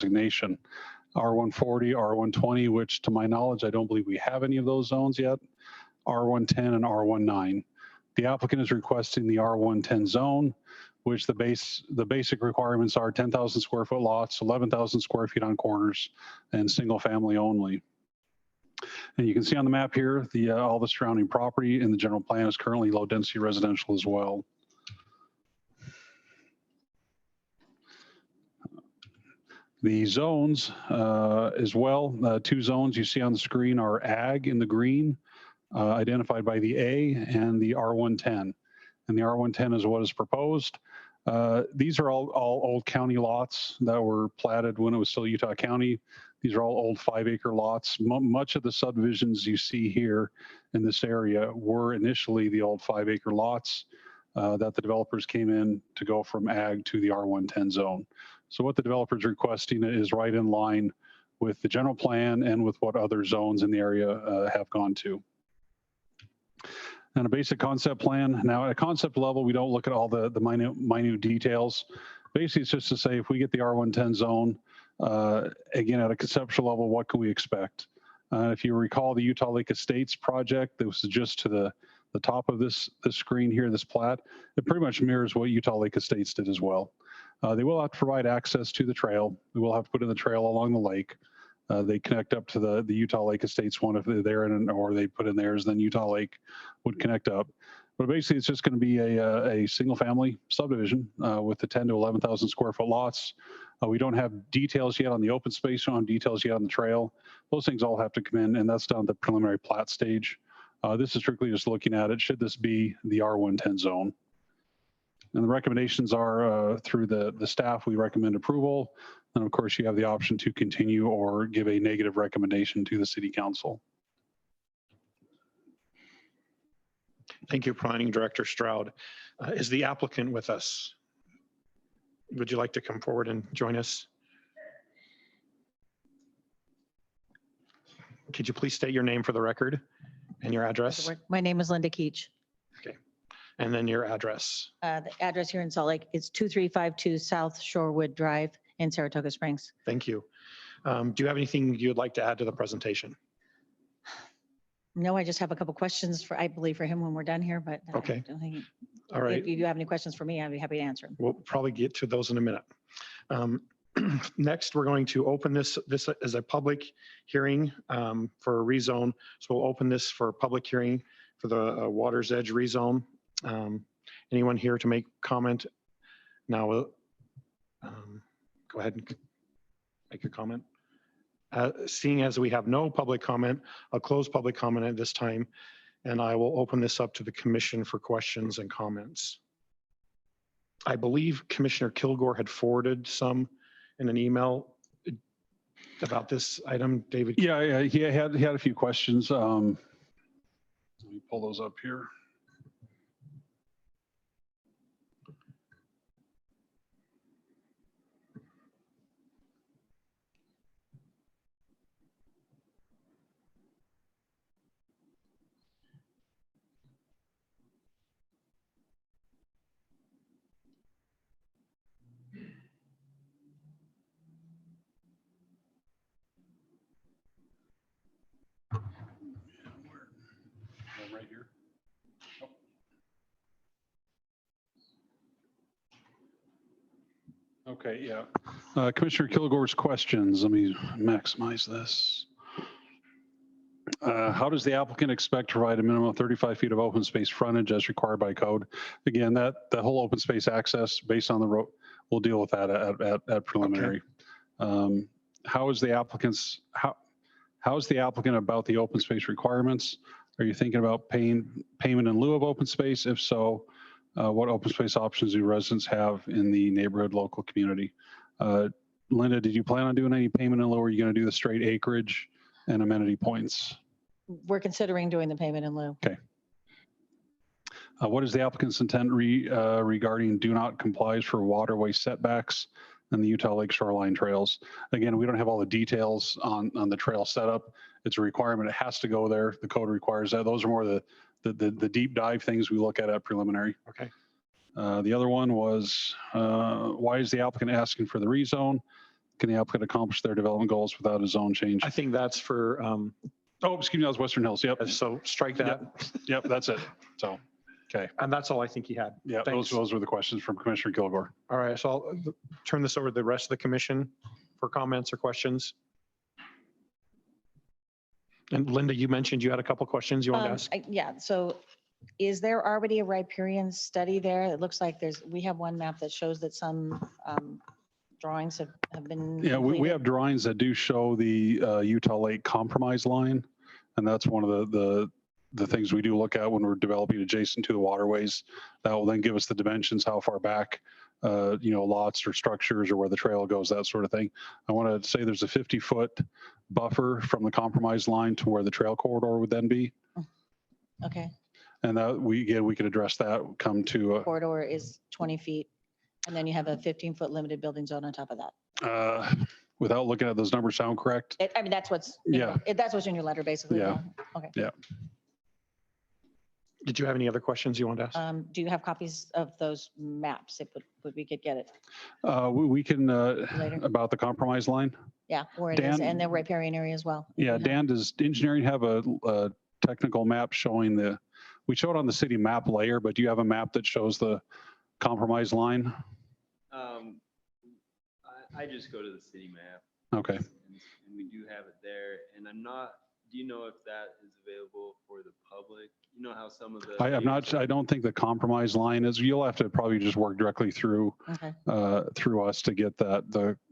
designation. R140, R120, which to my knowledge, I don't believe we have any of those zones yet, R110 and R19. The applicant is requesting the R110 zone, which the basic requirements are 10,000 square foot lots, 11,000 square feet on corners, and single family only. And you can see on the map here, all the surrounding property in the general plan is currently low density residential as well. The zones as well, two zones you see on the screen are ag in the green, identified by the A, and the R110. And the R110 is what is proposed. These are all old county lots that were platted when it was still Utah County. These are all old 5-acre lots. Much of the subdivisions you see here in this area were initially the old 5-acre lots that the developers came in to go from ag to the R110 zone. So what the developer is requesting is right in line with the general plan and with what other zones in the area have gone to. And a basic concept plan. Now at a concept level, we don't look at all the minute details. Basically, it's just to say if we get the R110 zone, again, at a conceptual level, what can we expect? If you recall the Utah Lake Estates project, that was just to the top of this screen here, this plat, it pretty much mirrors what Utah Lake Estates did as well. They will have to provide access to the trail. We will have to put in the trail along the lake. They connect up to the Utah Lake Estates one if they're there, or they put in theirs, then Utah Lake would connect up. But basically, it's just going to be a single family subdivision with the 10 to 11,000 square foot lots. We don't have details yet on the open space, on details yet on the trail. Those things all have to come in, and that's done at the preliminary plat stage. This is strictly just looking at it. Should this be the R110 zone? And the recommendations are through the staff, we recommend approval. And of course, you have the option to continue or give a negative recommendation to the city council. Thank you, Planning Director Stroud. Is the applicant with us? Would you like to come forward and join us? Could you please state your name for the record and your address? My name is Linda Keach. Okay. And then your address. The address here in Salt Lake is 2352 South Shorewood Drive in Saratoga Springs. Thank you. Do you have anything you'd like to add to the presentation? No, I just have a couple questions I believe for him when we're done here, but okay. I don't think, all right. If you have any questions for me, I'd be happy to answer them. We'll probably get to those in a minute. Next, we're going to open this as a public hearing for a rezone. So we'll open this for a public hearing for the Water's Edge rezone. Anyone here to make comment? Now, go ahead and make a comment. Seeing as we have no public comment, I'll close public comment at this time, and I will open this up to the commission for questions and comments. I believe Commissioner Kilgore had forwarded some in an email about this item, David. Yeah, he had a few questions. Let me pull those up here. Right here. Oh. Okay, yeah. Commissioner Kilgore's questions. Let me maximize this. How does the applicant expect to provide a minimum of 35 feet of open space frontage as required by code? Again, the whole open space access based on the road, we'll deal with that at preliminary. Okay. How is the applicant about the open space requirements? Are you thinking about payment in lieu of open space? If so, what open space options do residents have in the neighborhood local community? Linda, did you plan on doing any payment in lieu, or are you going to do the straight acreage and amenity points? We're considering doing the payment in lieu. Okay. What is the applicant's intent regarding do not complies for waterway setbacks and the Utah Lake shoreline trails? Again, we don't have all the details on the trail setup. It's a requirement. It has to go there. The code requires that. Those are more the deep dive things we look at preliminary. Okay. The other one was, why is the applicant asking for the rezone? Can the applicant accomplish their development goals without a zone change? I think that's for, Oh, excuse me, that was Western Hills. Yep. so strike that. Yep, that's it. So, okay. And that's all I think he had. Yeah, Thanks. those were the questions from Commissioner Kilgore. All right, so I'll turn this over to the rest of the commission for comments or questions. And Linda, you mentioned you had a couple questions you wanted to ask. Yeah, so is there already a riparian study there? It looks like we have one map that shows that some drawings have been. Yeah, we completed. have drawings that do show the Utah Lake compromise line. And that's one of the things we do look at when we're developing adjacent to the waterways. That will then give us the dimensions, how far back, lots or structures or where the trail goes, that sort of thing. I want to say there's a 50-foot buffer from the compromise line to where the trail corridor would then be. Okay, And that we could address that, come to, corridor is 20 feet, and then you have a 15-foot limited building zone on top of that. without looking at those numbers sound correct. I mean, that's what's, Yeah. that's what's in your letter, basically. Yeah. Okay. Did you have any other questions you wanted to ask? Do you have copies of those maps? Would we could get it We can, later? about the compromise line. Yeah, where it is, Dan- and the riparian area as well. Yeah, Mhm. Dan, does engineering have a technical map showing we show it on the city map layer, but do you have a map that shows the compromise line? I just go to the city map. Okay. And we do have it there. And do you know if that is available for the public? You know how some of the. I don't think the compromise line is, you'll have to probably just work directly through Okay. through us to get that,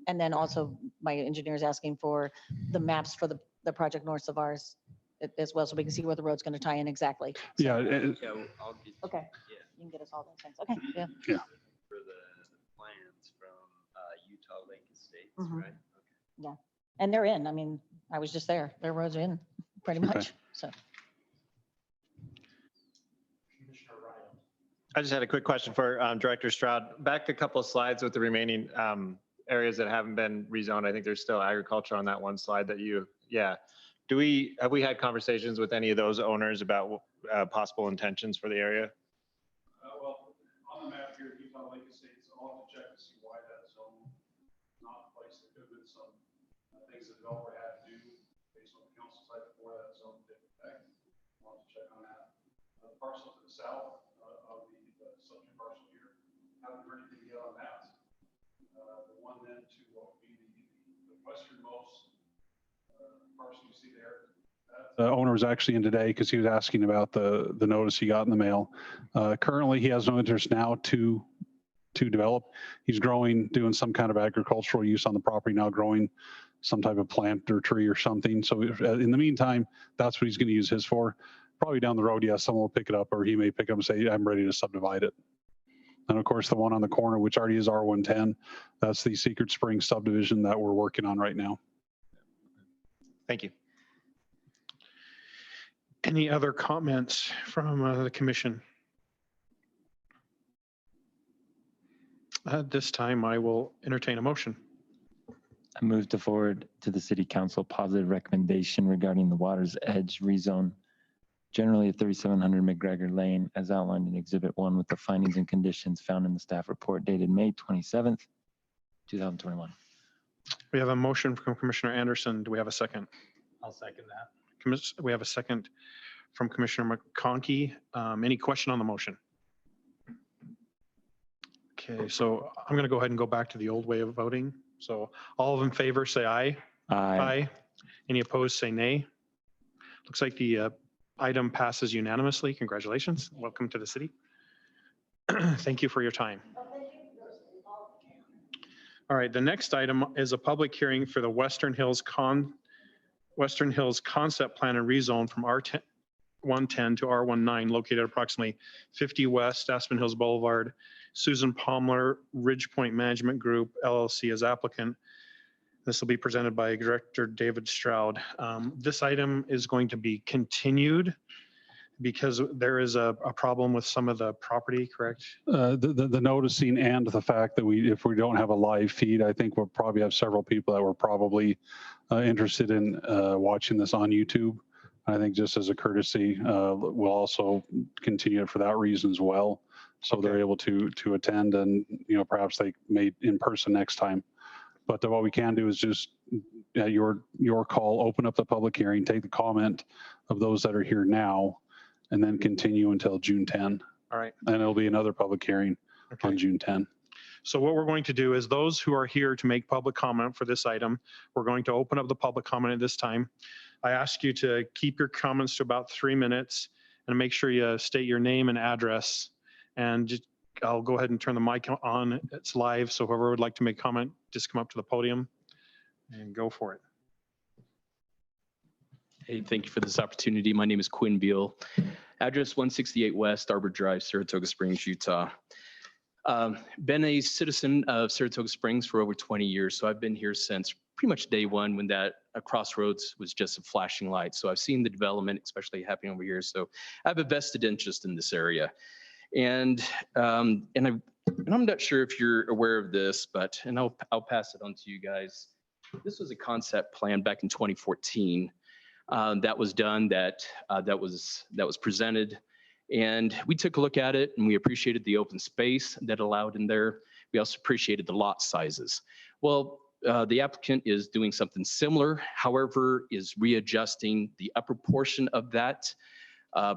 And then also my engineer's asking for the maps for the project north of ours as well, so we can see where the road's going to tie in exactly. So- yeah, Yeah, well, I'll get. Okay. Yeah. You can get us all those things. Okay, yeah. For the plans from Utah Lake Estates, Mhm. right? Okay. And they're in. I mean, I was just there. Their roads are in pretty Okay. much. So, I just had a quick question for Director Stroud. Back a couple of slides with the remaining areas that haven't been rezoned. I think there's still agriculture on that one slide that yeah. Have we had conversations with any of those owners about possible intentions for the area? well, on the map here, Utah Lake Estates, I'll have to check to see why that zone is not in place. There could have been some things the developer had to do based on the council site before that zone took effect. I'll have to check on that. The parcel to the south of the subject parcel here, haven't heard anything yet on that. The one then to what would be the westernmost parcel you see there. The owner was actually in today because he was asking about the notice he got in the mail. Currently, he has no interest now to develop. He's doing some kind of agricultural use on the property now, growing some type of plant or tree or something. So in the meantime, that's what he's going to use his for. Probably down the road, yes, someone will pick it up, or he may pick up and say, I'm ready to subdivide it. And of course, the one on the corner, which already is R110, that's the Secret Springs subdivision that we're working on right now. Thank you. Any other comments from the commission? At this time, I will entertain a motion. I move to forward to the city council positive recommendation regarding the Water's Edge rezone, generally at 3700 McGregor Lane, as outlined in Exhibit 1 with the findings and conditions found in the staff report dated May 27th, 2021. We have a motion from Commissioner Anderson. Do we have a second? I'll second that. We have a second from Commissioner McConkey. Any question on the motion? Okay, so I'm going to go ahead and go back to the old way of voting. So all in favor, say aye. Aye. Any opposed, say nay. Looks like the item passes unanimously. Congratulations. Welcome to the city. Thank you for your time. All right, the next item is a public hearing for the Western Hills concept plan and rezone from R110 to R19, located approximately 50 West Aspen Hills Boulevard. Susan Palmer, Ridgepoint Management Group, LLC as applicant. This will be presented by Director David Stroud. This item is going to be continued because there is a problem with some of the property, correct? The noticing and the fact that if we don't have a live feed, I think we'll probably have several people that were probably interested in watching this on YouTube. I think just as a courtesy, we'll also continue it for that reason as well. So they're able to attend and, perhaps they may in person next time. But what we can do is just your call, open up the public hearing, take the comment of those that are here now, and then continue until June 10. All right. And it'll be another public hearing Okay. on June 10. So what we're going to do is those who are here to make public comment for this item, we're going to open up the public comment at this time. I ask you to keep your comments to about 3 minutes and make sure you state your name and address. And I'll go ahead and turn the mic on. It's live. So whoever would like to make comment, just come up to the podium and go for it. Hey, thank you for this opportunity. My name is Quinn Beal. Address 168 West Arbor Drive, Saratoga Springs, Utah. Been a citizen of Saratoga Springs for over 20 years. So I've been here since pretty much day one when that crossroads was just a flashing light. So I've seen the development, especially happening over here. So I have a vested interest in this area. And I'm not sure if you're aware of this, but, and I'll pass it on to you guys. This was a concept plan back in 2014 that was done, that was presented. And we took a look at it and we appreciated the open space that allowed in there. We also appreciated the lot sizes. Well, the applicant is doing something similar, however, is readjusting the upper portion of that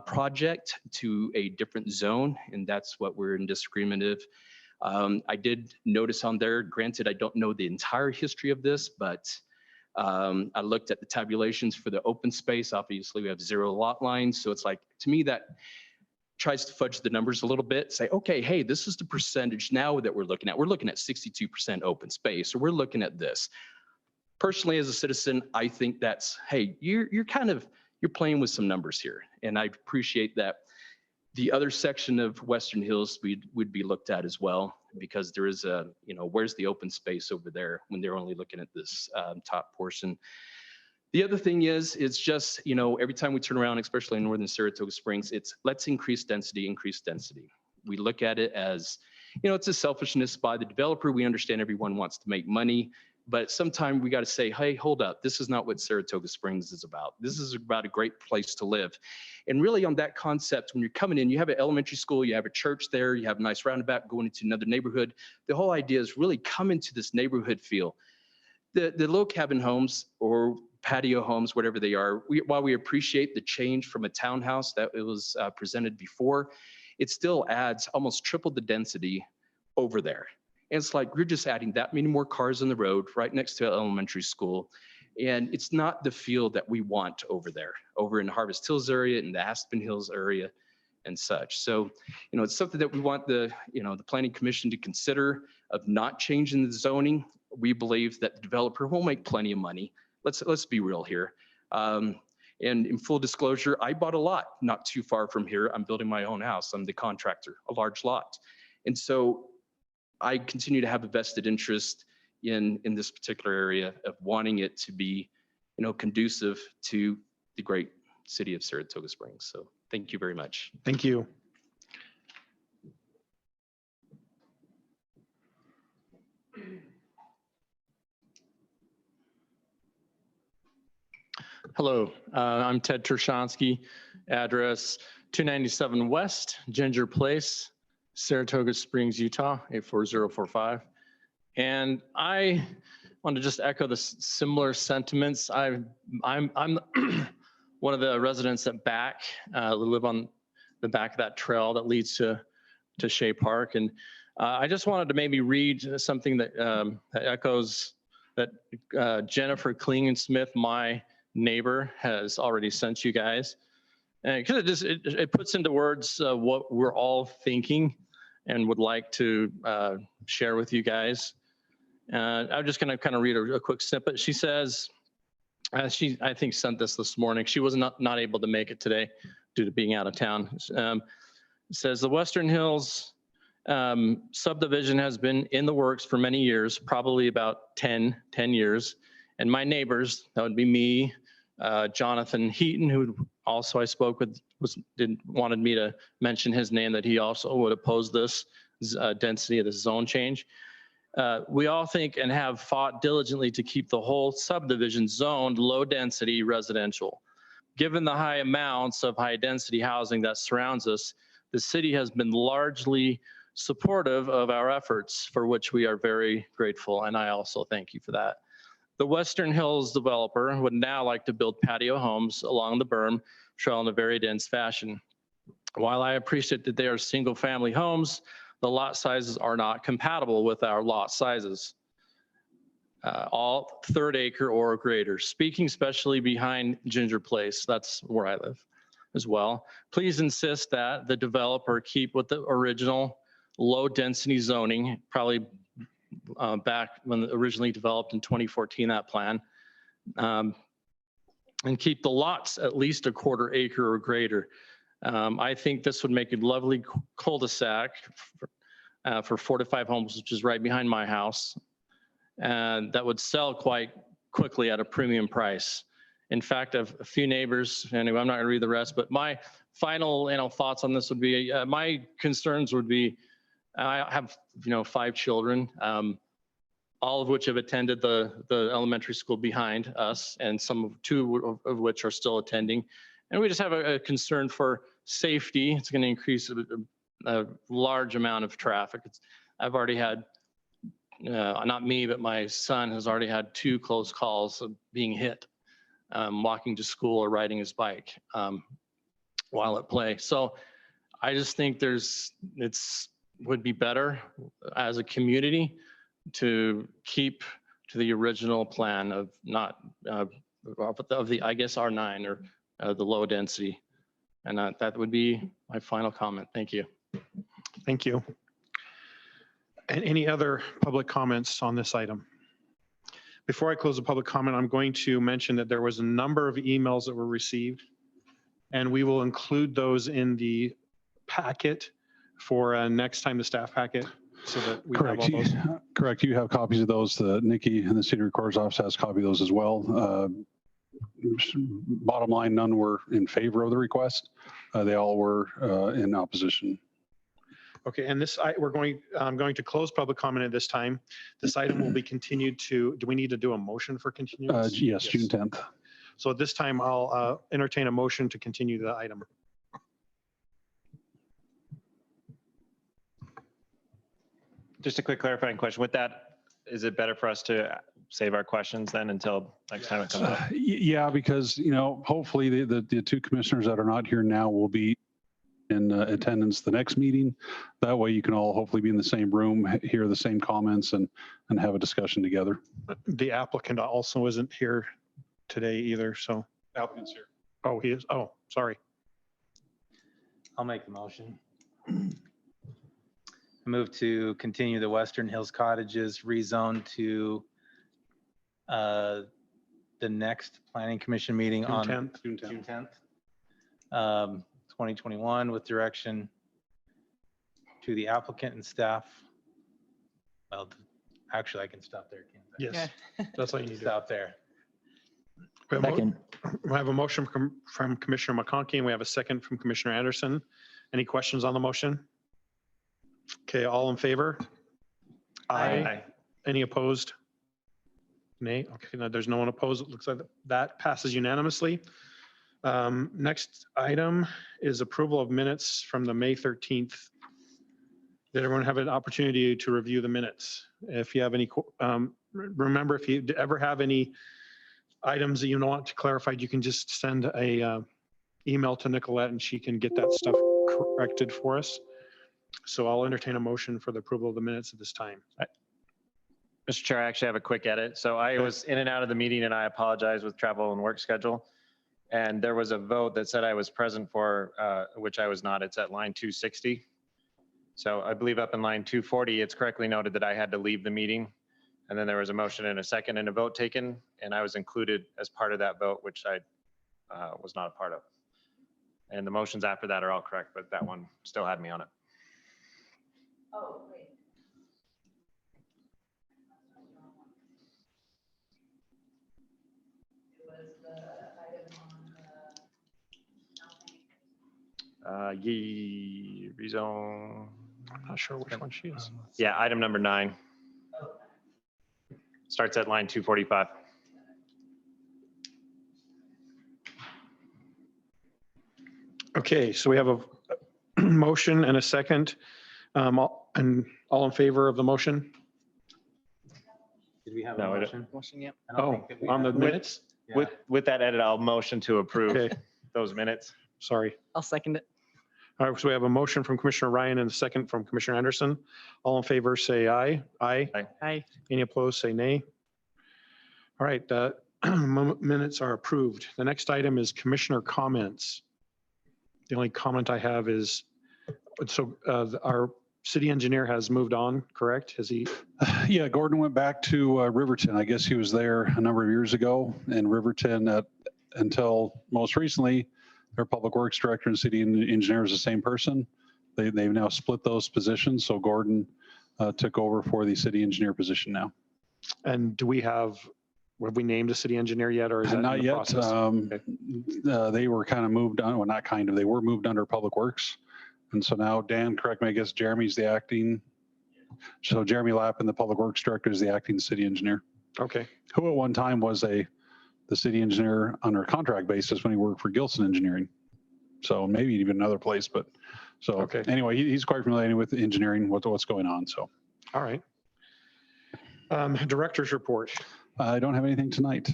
project to a different zone, and that's what we're in disagreement of. I did notice on there, granted, I don't know the entire history of this, but I looked at the tabulations for the open space. Obviously, we have 0 lot lines, so it's like, to me, that tries to fudge the numbers a little bit, say, okay, hey, this is the percentage now that we're looking at. We're looking at 62% open space, so we're looking at this. Personally, as a citizen, I think that's, hey, you're playing with some numbers here, and I appreciate that. The other section of Western Hills would be looked at as well, because there is a, where's the open space over there when they're only looking at this top portion. The other thing is, it's just, every time we turn around, especially in northern Saratoga Springs, it's let's increase density, increase density. We look at it as, it's a selfishness by the developer. We understand everyone wants to make money, but sometimes we got to say, hey, hold up. This is not what Saratoga Springs is about. This is about a great place to live. And really on that concept, when you're coming in, you have an elementary school, you have a church there, you have a nice roundabout going into another neighborhood. The whole idea is really come into this neighborhood feel. The little cabin homes or patio homes, whatever they are, while we appreciate the change from a townhouse that it was presented before, it still adds almost triple the density over there. And it's like, we're just adding that many more cars on the road right next to an elementary school. And it's not the feel that we want over there, over in Harvest Hills area, in the Aspen Hills area and such. So, it's something that we want the Planning Commission to consider of not changing the zoning. We believe that the developer will make plenty of money. Let's be real here. And in full disclosure, I bought a lot not too far from here. I'm building my own house. I'm the contractor, a large lot. And so I continue to have a vested interest in this particular area of wanting it to be, conducive to the great city of Saratoga Springs. So thank you very much. Thank you. Hello, I'm Ted Tershonsky, address 297 West Ginger Place, Saratoga Springs, Utah, 84045. And I want to just echo the similar sentiments. I'm one of the residents that live on the back of that trail that leads to Shea Park. And I just wanted to maybe read something that echoes that Jennifer Klingensmith, my neighbor, has already sent you guys. And because it puts into words what we're all thinking and would like to share with you guys. I'm just going to kind of read a quick snippet. She says, she, I think, sent this morning. She was not able to make it today due to being out of town. It says, the Western Hills subdivision has been in the works for many years, probably about 10 years. And my neighbors, that would be me, Jonathan Heaton, who also I spoke with, wanted me to mention his name, that he also would oppose this density of the zone change. We all think and have fought diligently to keep the whole subdivision zoned low density residential. Given the high amounts of high density housing that surrounds us, the city has been largely supportive of our efforts, for which we are very grateful, and I also thank you for that. The Western Hills developer would now like to build patio homes along the berm trail in a very dense fashion. While I appreciate that they are single-family homes, the lot sizes are not compatible with our lot sizes. All third acre or greater. Speaking especially behind Ginger Place, that's where I live as well. Please insist that the developer keep with the original low-density zoning, probably back when it originally developed in 2014, that plan, and keep the lots at least a quarter acre or greater. I think this would make a lovely cul-de-sac for 4 to 5 homes, which is right behind my house, and that would sell quite quickly at a premium price. In fact, I have a few neighbors, anyway, I'm not gonna read the rest, but my final thoughts on this would be, my concerns would be, I have 5 children, all of which have attended the elementary school behind us, and 2 of which are still attending. And we just have a concern for safety. It's going to increase a large amount of traffic. I've already had, not me, but my son has already had 2 close calls of being hit, walking to school or riding his bike while at play. So I just think would be better as a community to keep to the original plan of not of the, I guess, R9 or the low density. And that would be my final comment. Thank you. Thank you. And any other public comments on this item? Before I close the public comment, I'm going to mention that there was a number of emails that were received, and we will include those in the packet for next time, the staff packet, so that we have Correct. all those. Correct. You have copies of those. Nikki in the city recorder's office has a copy of those as well. Bottom line, none were in favor of the request. They all were in opposition. Okay, and I'm going to close public comment at this time. This item will be continued to, do we need to do a motion for continuance? Yes, June 10th. So at this time, I'll entertain a motion to continue the item. Just a quick clarifying question. With that, is it better for us to save our questions then until next time it comes up? Yeah, because, hopefully the 2 commissioners that are not here now will be in attendance the next meeting. That way you can all hopefully be in the same room, hear the same comments and have a discussion together. The applicant also isn't here today either, so. Applicant's here. Oh, he is. Oh, sorry. I'll make the motion. Move to continue the Western Hills Cottages rezone to the next planning commission meeting June on 10th. June 10th, 2021, with direction to the applicant and staff. Well, actually, I can stop there, can't I? Yes, that's all you need to do. Stop there. We have a- Second. we have a motion from Commissioner McConkey, and we have a second from Commissioner Anderson. Any questions on the motion? Okay, all in favor? Aye. Any opposed? Nay. Okay, no, there's no one opposed. It looks like that passes unanimously. Next item is approval of minutes from the May 13th. Did everyone have an opportunity to review the minutes? If you have any, remember, if you ever have any items that you want clarified, you can just send a email to Nicolette and she can get that stuff corrected for us. So I'll entertain a motion for the approval of the minutes at this time. Mr. Chair, I actually have a quick edit. So I was in and out of the meeting and I apologize with travel and work schedule. And there was a vote that said I was present for, which I was not. It's at line 260. So I believe up in line 240, it's correctly noted that I had to leave the meeting. And then there was a motion and a second and a vote taken. And I was included as part of that vote, which I was not a part of. And the motions after that are all correct, but that one still had me on it. Oh, wait. It was the item on Rezone. I'm not sure which one she is. Yeah, item number 9. Starts at line 245. Okay, so we have a motion and a second. And all in favor of the motion? Did we have No, a I don't- motion? I don't Oh, think that we on the have. minutes? Yeah. With that edit, I'll motion to approve Okay, those minutes. sorry. I'll second it. All right, so we have a motion from Commissioner Ryan and a second from Commissioner Anderson. All in favor, say aye. Aye. Aye. Any opposed, say nay. All right, minutes are approved. The next item is commissioner comments. The only comment I have is, so our city engineer has moved on, correct? Has he? Yeah, Gordon went back to Riverton. I guess he was there a number of years ago, and Riverton, until most recently, their public works director and city engineer is the same person. They've now split those positions, so Gordon took over for the city engineer position now. And do we have we named a city engineer yet, or is that in Not the yet. process? They were kind of moved on, well, not kind of, they were moved under public works. And so now, Dan, correct me, I guess Jeremy's the acting. So Jeremy Lappin, the public works director, is the acting city engineer, Okay, who at one time was the city engineer under a contract basis when he worked for Gilson Engineering. So maybe even another place, but so Okay. anyway, he's quite familiar with engineering, what's going on. So all right. Director's report. I don't have anything tonight.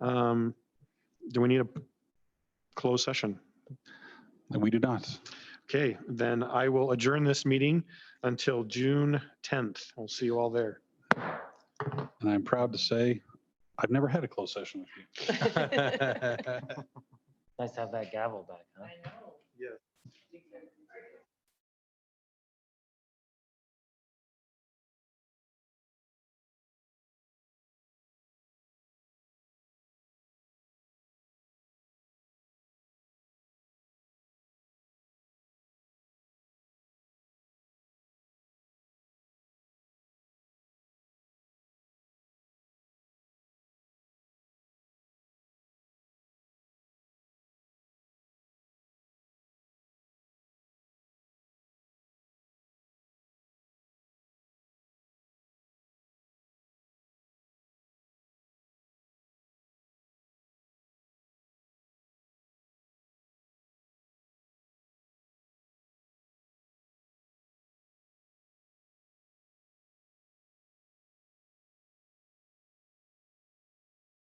Do we need a closed session? We do not. Okay, then I will adjourn this meeting until June 10th. We'll see you all there. And I'm proud to say, I've never had a closed session with you. Nice to have that gavel back, huh?